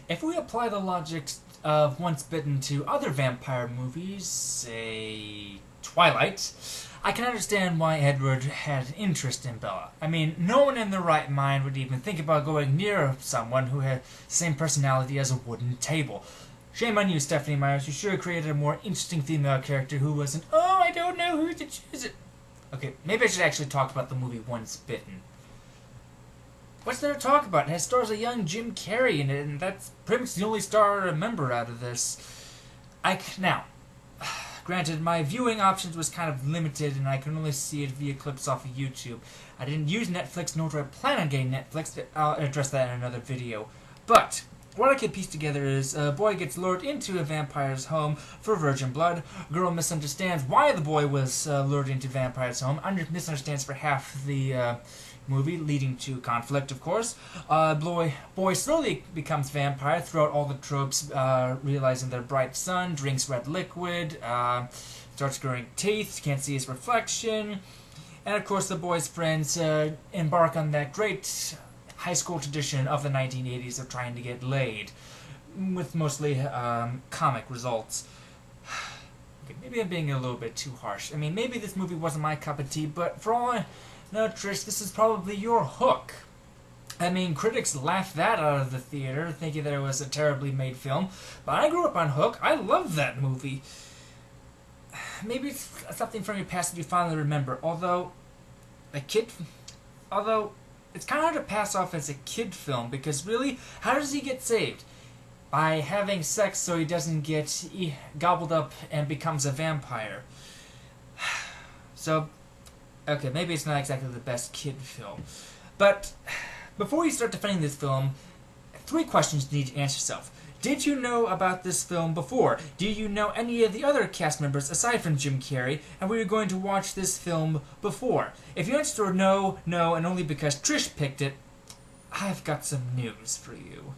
If we apply the logic of Once Bitten to other vampire movies, say Twilight, I can understand why Edward had interest in Bella. I mean, no one in their right mind would even think about going near someone who had the same personality as a wooden table. Shame on you, Stephanie Myers. You should have created a more interesting female character who wasn't, oh, I don't know who to choose. Okay, maybe I should actually talk about the movie Once Bitten. What's there to talk about? It stars a young Jim Carrey in it, and that's pretty much the only star I remember out of this. Now, granted, my viewing options was kind of limited, and I can only see it via clips off of YouTube. I didn't use Netflix, nor do I plan on getting Netflix. I'll address that in another video. But what I can piece together is a boy gets lured into a vampire's home for virgin blood. Girl misunderstands why the boy was lured into vampire's home. Misunderstands for half the movie, leading to conflict, of course. Boy slowly becomes vampire throughout all the tropes, realizing their bright sun, drinks red liquid, starts growing teeth, can't see his reflection. And of course the boy's friends embark on that great high school tradition of the 1980s of trying to get laid, with mostly comic results. Okay, maybe I'm being a little bit too harsh. I mean, maybe this movie wasn't my cup of tea, but for all I know, Trish, this is probably your hook. I mean, critics laughed that out of the theater, thinking that it was a terribly made film, but I grew up on Hook. I love that movie. Maybe it's something from your past that you finally remember, although it's kind of hard to pass off as a kid film, because really, how does he get saved? By having sex so he doesn't get gobbled up and becomes a vampire. So, okay, maybe it's not exactly the best kid film. But before you start defending this film, 3 questions you need to answer yourself. Did you know about this film before? Do you know any of the other cast members aside from Jim Carrey? And were you going to watch this film before? If you answered no, and only because Trish picked it, I've got some news for you.